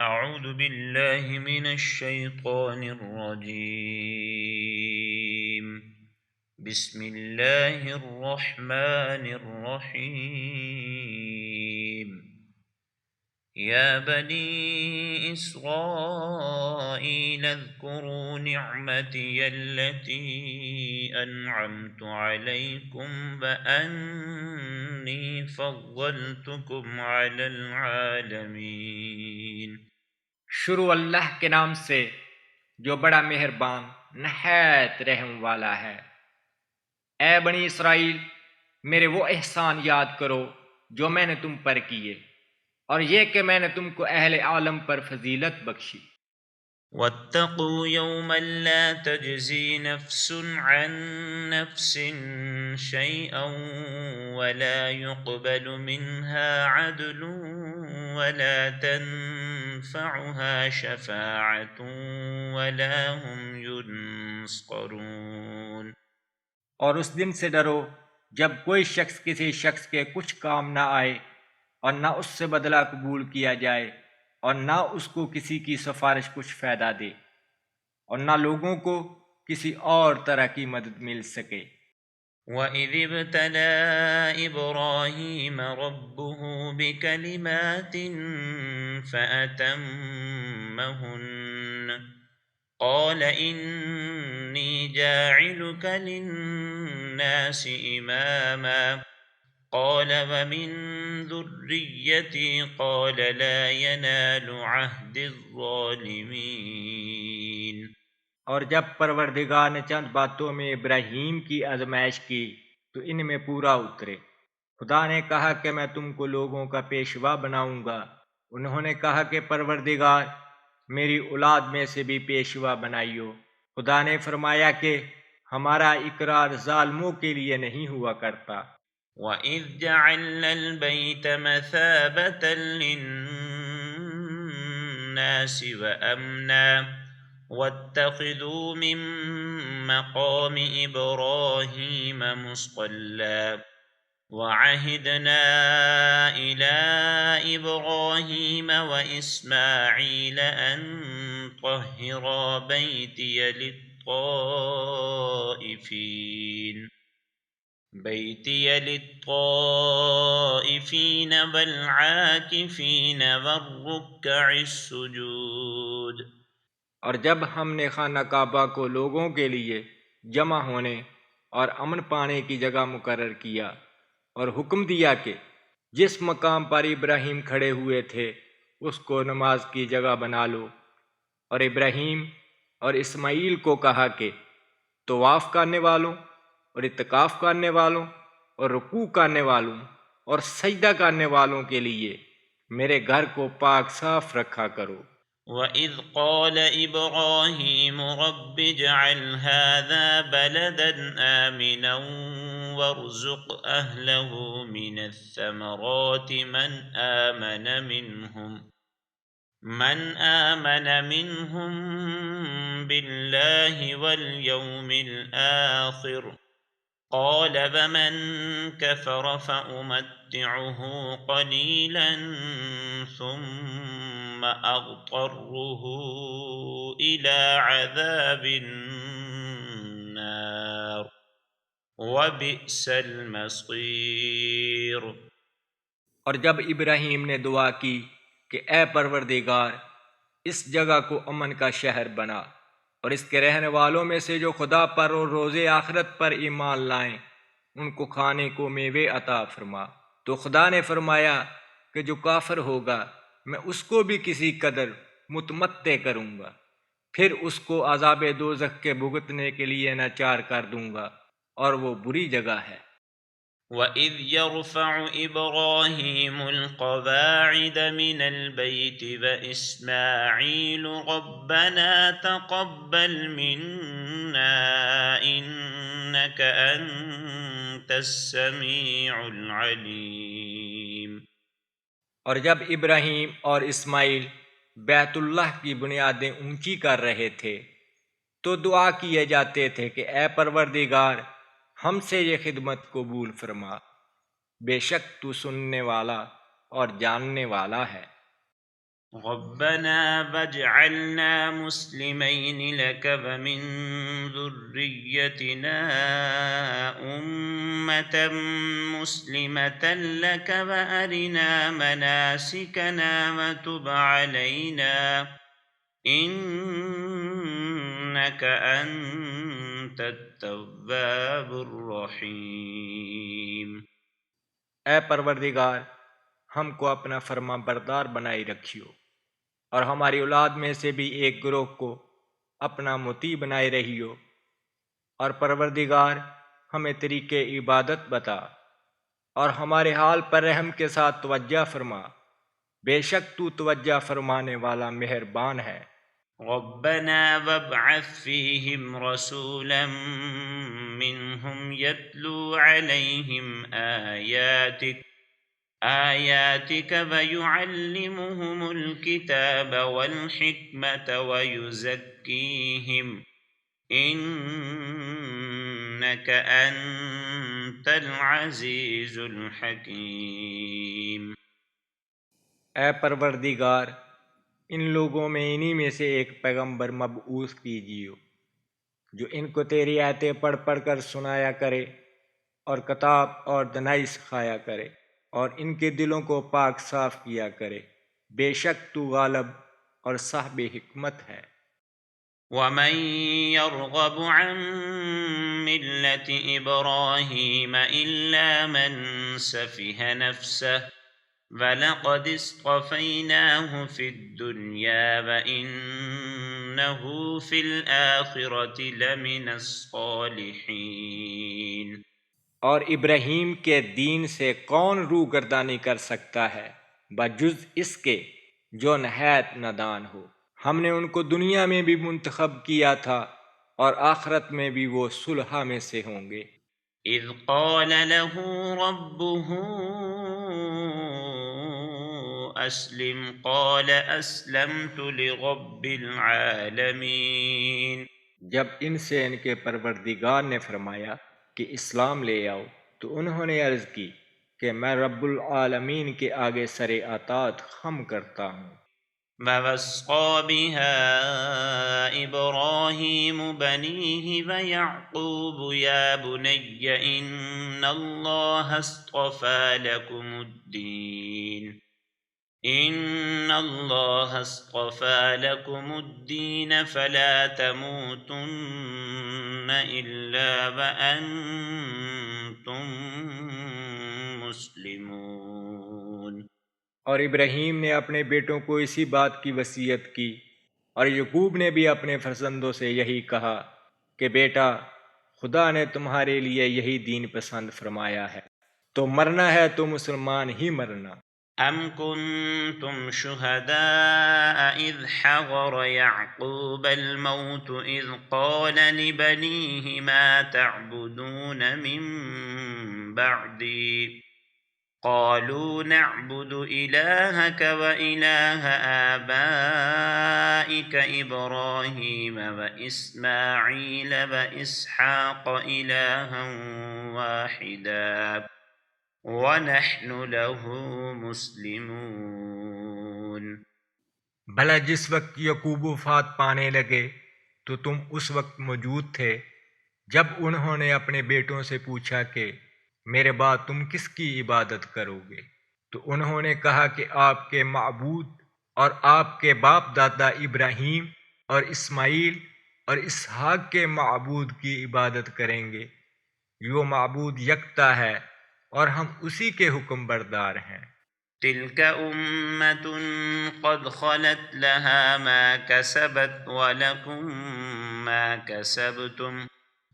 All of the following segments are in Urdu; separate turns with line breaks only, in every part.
أعوذ بالله من الشيطان الرجيم. بسم الله الرحمن الرحيم. يا بني إسرائيل اذكروا نعمتي التي أنعمت عليكم وأني فضلتكم على العالمين.
شروع اللہ کے نام سے جو بڑا مہربان نہایت رحم والا ہے۔ اے بنی اسرائیل، میرے وہ احسان یاد کرو جو میں نے تم پر کیے، اور یہ کہ میں نے تم کو اہل عالم پر فضیلت بخشی۔
واتقوا يوما لا تجزي نفس عن نفس شيئا ولا يقبل منها عدل ولا تنفعها شفاعة ولا هم ينصرون.
اور اس دن سے ڈرو جب کوئی شخص کسی شخص کے کچھ کام نہ آئے، اور نہ اس سے بدلہ قبول کیا جائے، اور نہ اس کو کسی کی سفارش کچھ فائدہ دے، اور نہ لوگوں کو کسی اور طرح کی مدد مل سکے۔
وَإِذِ ابْتَلَىٰ إِبْرَاهِيمَ رَبُّهُ بِكَلِمَاتٍ فَأَتَمَّهُنَّ قَالَ إِنِّي جَاعِلُكَ لِلنَّاسِ إِمَامًا قَالَ وَمِن ذُرِّيَّتِي قَالَ لَا يَنَالُ عَهْدِ الظَّالِمِينَ.
اور جب پروردگار نے چند باتوں میں ابراہیم کی آزمائش کی تو ان میں پورا اترے۔ خدا نے کہا کہ میں تم کو لوگوں کا پیشوا بناؤں گا۔ انہوں نے کہا کہ پروردگار، میری اولاد میں سے بھی پیشوا بنائیو۔ خدا نے فرمایا کہ ہمارا اقرار ظالموں کے لیے نہیں ہوا کرتا۔
وَإِذْ جَعَلْنَا الْبَيْتَ مَثَابَةً لِّلنَّاسِ وَأَمْنًا وَاتَّخِذُوا مِن مَّقَامِ إِبْرَاهِيمَ مُصَلًّى وَعَهِدْنَا إِلَىٰ إِبْرَاهِيمَ وَإِسْمَاعِيلَ أَن طَهِّرَا بيتي للطائفين والعاكفين والركع السجود.
اور جب ہم نے خانہ کعبہ کو لوگوں کے لیے جمع ہونے اور امن پانے کی جگہ مقرر کیا، اور حکم دیا کہ جس مقام پر ابراہیم کھڑے ہوئے تھے اس کو نماز کی جگہ بنا لو، اور ابراہیم اور اسماعیل کو کہا کہ طواف کرنے والوں اور اعتکاف کرنے والوں اور رکوع کرنے والوں اور سجدہ کرنے والوں کے لیے میرے گھر کو پاک صاف رکھا کرو۔
وَإِذْ قَالَ إِبْرَاهِيمُ رَبِّ اجْعَلْ هَٰذَا بَلَدًا آمِنًا وَارْزُقْ أَهْلَهُ مِنَ الثَّمَرَاتِ من آمن منهم بالله واليوم الآخر قال ومن كفر فأمتعه قليلا ثم أضطره إلى عذاب النار وبئس المصير.
اور جب ابراہیم نے دعا کی کہ اے پروردگار، اس جگہ کو امن کا شہر بنا، اور اس کے رہنے والوں میں سے جو خدا پر اور روز آخرت پر ایمان لائیں ان کو کھانے کو میوے عطا فرما، تو خدا نے فرمایا کہ جو کافر ہوگا میں اس کو بھی کسی قدر متمتع کروں گا، پھر اس کو عذاب دوزخ کے بھگتنے کے لیے ناچار کر دوں گا، اور وہ بری جگہ ہے۔
وَإِذْ يَرْفَعُ إِبْرَاهِيمُ الْقَوَاعِدَ مِنَ الْبَيْتِ وَإِسْمَاعِيلُ رَبَّنَا تَقَبَّلْ مِنَّا إِنَّكَ أَنتَ السَّمِيعُ الْعَلِيمُ.
اور جب ابراہیم اور اسماعیل بیت اللہ کی بنیادیں اونچی کر رہے تھے تو دعا کیے جاتے تھے کہ اے پروردگار، ہم سے یہ خدمت قبول فرما، بے شک تو سننے والا اور جاننے والا ہے۔
ربنا واجعلنا مسلمين لك ومن ذريتنا أمة مسلمة لك وأرنا مناسكنا وتب علينا إنك أنت التواب الرحيم۔
اے پروردگار، ہم کو اپنا فرما بردار بنائی رکھیو، اور ہماری اولاد میں سے بھی ایک گروہ کو اپنا مطیع بنائے رہیو، اور پروردگار ہمیں طریقے عبادت بتا، اور ہمارے حال پر رحم کے ساتھ توجہ فرما، بے شک تو توجہ فرمانے والا مہربان ہے۔
ربنا وابعث فيهم رسولا منهم يتلو عليهم آياتك ويعلمهم الكتاب والحكمة ويزكيهم إنك أنت العزيز الحكيم۔
اے پروردگار، ان لوگوں میں انہی میں سے ایک پیغمبر مبعوث کیجیے جو ان کو تیری آیتیں پڑھ پڑھ کر سنایا کرے اور کتاب اور دنائی سکھایا کرے، اور ان کے دلوں کو پاک صاف کیا کرے، بے شک تو غالب اور صاحب حکمت ہے۔
ومن يرغب عن ملة إبراهيم إلا من سفه نفسه وَلَقَدِ اصْطَفَيْنَاهُ فِي الدُّنْيَا وَإِنَّهُ فِي الْآخِرَةِ لَمِنَ الصَّالِحِينَ۔
اور ابراہیم کے دین سے کون روگردانی کر سکتا ہے بجز اس کے جو نہایت نادان ہو؟ ہم نے ان کو دنیا میں بھی منتخب کیا تھا اور آخرت میں بھی وہ صلحاء میں سے ہوں گے۔
اذ قال له ربه اسلم قال اسلمت لرب العالمین۔
جب ان سے ان کے پروردگار نے فرمایا کہ اسلام لے آؤ تو انہوں نے عرض کی کہ میں رب العالمین کے آگے سر اطاعت خم کرتا ہوں۔
وَوَصَّى بِهَا إِبْرَاهِيمُ بَنِيهِ وَيَعْقُوبُ يَا بُنَيَّ إِنَّ اللَّهَ اصْطَفَى لَكُمُ الدِّينَ فَلَا تَمُوتُنَّ إِلَّا وَأَنْتُمْ مسلمون۔
اور ابراہیم نے اپنے بیٹوں کو اسی بات کی وصیت کی، اور یعقوب نے بھی اپنے فرزندوں سے یہی کہا کہ بیٹا، خدا نے تمہارے لیے یہی دین پسند فرمایا ہے، تو مرنا ہے تو مسلمان ہی مرنا۔
ام کنتم شہداء اذ حضر یعقوب الموت اذ قال لبنیہ ما تعبدون من بعدی قالوا نعبد إلهك وإله آبائك إبراهيم وإسماعيل وإسحاق إلها واحدا ونحن له مسلمون۔
بھلا جس وقت یعقوب وفات پانے لگے تو تم اس وقت موجود تھے جب انہوں نے اپنے بیٹوں سے پوچھا کہ میرے بعد تم کس کی عبادت کرو گے؟ تو انہوں نے کہا کہ آپ کے معبود اور آپ کے باپ دادا ابراہیم اور اسماعیل اور اسحاق کے معبود کی عبادت کریں گے، وہ معبود یکتا ہے اور ہم اسی کے حکم بردار ہیں۔
تلك أمة قد خلت لها ما كسبت ولكم ما كسبتم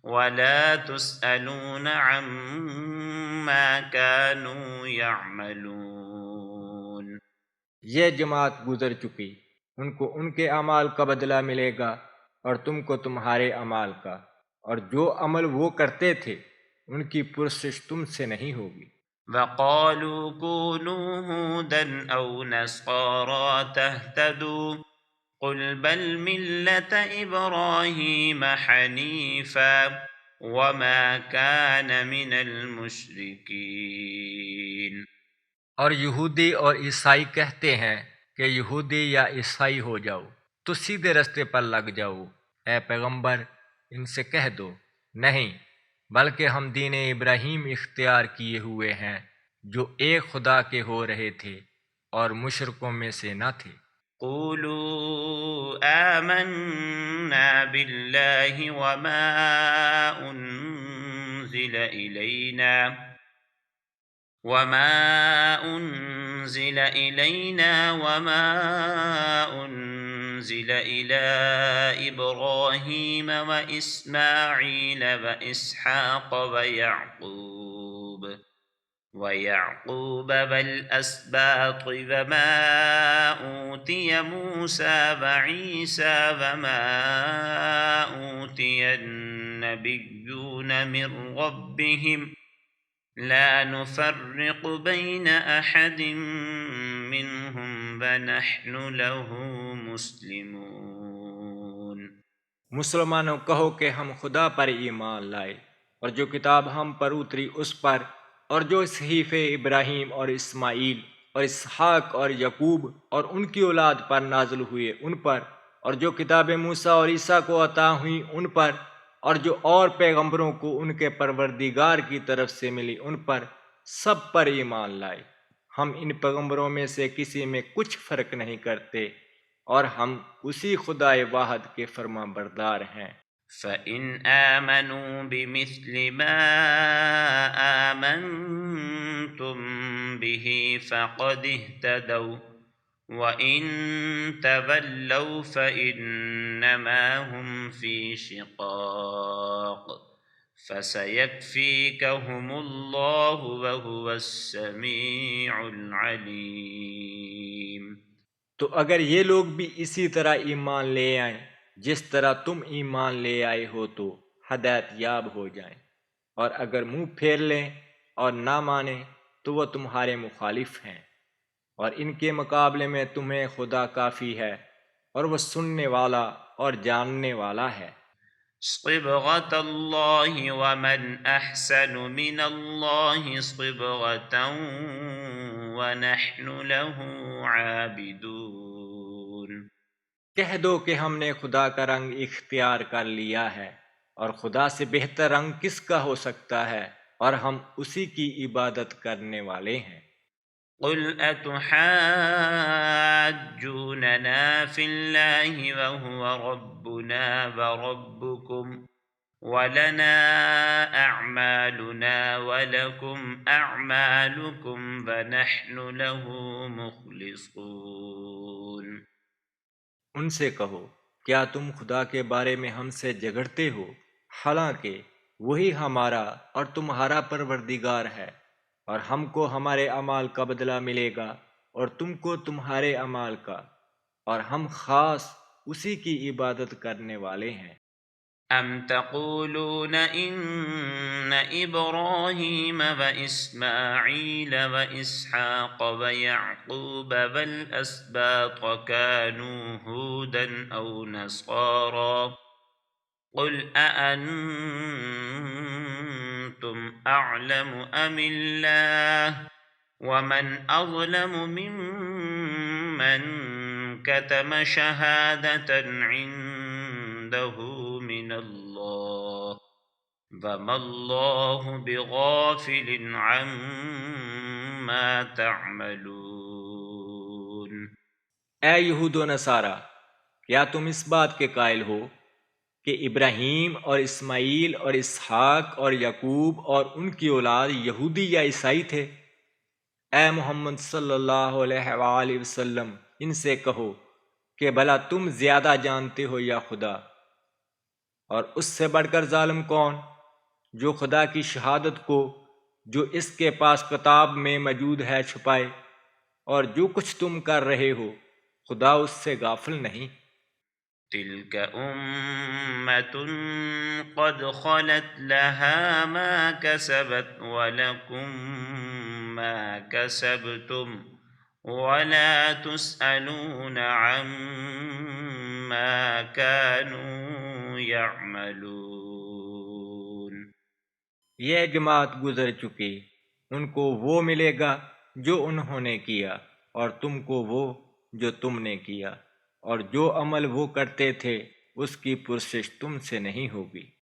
ولا تسألون عما كانوا يعملون۔
یہ جماعت گزر چکی، ان کو ان کے اعمال کا بدلہ ملے گا اور تم کو تمہارے اعمال کا، اور جو عمل وہ کرتے تھے ان کی پرسش تم سے نہیں ہوگی۔
وَقَالُوا كُونُوا هُودًا أَوْ نَصَارَىٰ تَهْتَدُوا قُلْ بَلْ مِلَّةَ إِبْرَاهِيمَ حَنِيفًا وَمَا كَانَ مِنَ الْمُشْرِكِينَ۔
اور یہودی اور عیسائی کہتے ہیں کہ یہودی یا عیسائی ہو جاؤ تو سیدھے رستے پر لگ جاؤ۔ اے پیغمبر ان سے کہہ دو نہیں، بلکہ ہم دین ابراہیم اختیار کیے ہوئے ہیں جو ایک خدا کے ہو رہے تھے اور مشرکوں میں سے نہ تھے۔
قولوا آمنا بالله وما أنزل إلينا وما أنزل إلى إبراهيم وإسماعيل وإسحاق ويعقوب والأسباط وما أوتي موسى وعيسى وما أوتي النبيون من ربهم لا نفرق بين أحد منهم ونحن له مسلمون۔
مسلمانوں کہو کہ ہم خدا پر ایمان لائے اور جو کتاب ہم پر اتری اس پر، اور جو صحیفے ابراہیم اور اسماعیل اور اسحاق اور یعقوب اور ان کی اولاد پر نازل ہوئے ان پر، اور جو کتاب موسیٰ اور عیسیٰ کو عطا ہوئیں ان پر، اور جو اور پیغمبروں کو ان کے پروردگار کی طرف سے ملی ان پر، سب پر ایمان لائے۔ ہم ان پیغمبروں میں سے کسی میں کچھ فرق نہیں کرتے، اور ہم اسی خدا واحد کے فرما بردار ہیں۔
فَإِنْ آمَنُوا بِمِثْلِ مَا آمَنْتُمْ بِهِ فَقَدِ اهْتَدَوْا وَإِنْ تَوَلَّوْا فَإِنَّمَا هُمْ فِي شِقَاقٍ فَسَيَكْفِيكَهُمُ اللَّهُ وَهُوَ السَّمِيعُ الْعَلِيمُ۔
تو اگر یہ لوگ بھی اسی طرح ایمان لے آئیں جس طرح تم ایمان لے آئے ہو تو ہدایت یاب ہو جائیں، اور اگر منہ پھیر لیں اور نہ مانیں تو وہ تمہارے مخالف ہیں، اور ان کے مقابلے میں تمہیں خدا کافی ہے، اور وہ سننے والا اور جاننے والا ہے۔
صبغة الله ومن أحسن من الله صبغة ونحن له عابدون۔
کہہ دو کہ ہم نے خدا کا رنگ اختیار کر لیا ہے، اور خدا سے بہتر رنگ کس کا ہو سکتا ہے، اور ہم اسی کی عبادت کرنے والے ہیں۔
قل أتحاجوننا في الله وهو ربنا وربكم ولنا أعمالنا ولكم أعمالكم ونحن له مخلصون۔
ان سے کہو کیا تم خدا کے بارے میں ہم سے جھگڑتے ہو، حالانکہ وہی ہمارا اور تمہارا پروردگار ہے، اور ہم کو ہمارے اعمال کا بدلہ ملے گا اور تم کو تمہارے اعمال کا، اور ہم خاص اسی کی عبادت کرنے والے ہیں۔
أم تقولون إن إبراهيم وإسماعيل وإسحاق ويعقوب والأسباط كانوا هودا أو نصارى قل أأنتم أعلم أم الله ومن أظلم ممن كتم شهادة عنده من الله وما الله بغافل عما تعملون۔
اے یہود و نصارہ، کیا تم اس بات کے قائل ہو کہ ابراہیم اور اسماعیل اور اسحاق اور یعقوب اور ان کی اولاد یہودی یا عیسائی تھے؟ اے محمد صلی اللہ علیہ وآلہ وسلم ان سے کہو کہ بھلا تم زیادہ جانتے ہو یا خدا؟ اور اس سے بڑھ کر ظالم کون، جو خدا کی شہادت کو جو اس کے پاس کتاب میں موجود ہے چھپائے، اور جو کچھ تم کر رہے ہو خدا اس سے غافل نہیں۔
تلك أمة قد خلت لها ما كسبت ولكم ما كسبتم ولا تسألون عما كانوا يعملون۔
یہ جماعت گزر چکی، ان کو وہ ملے گا جو انہوں نے کیا، اور تم کو وہ جو تم نے کیا، اور جو عمل وہ کرتے تھے اس کی پرسش تم سے نہیں ہوگی۔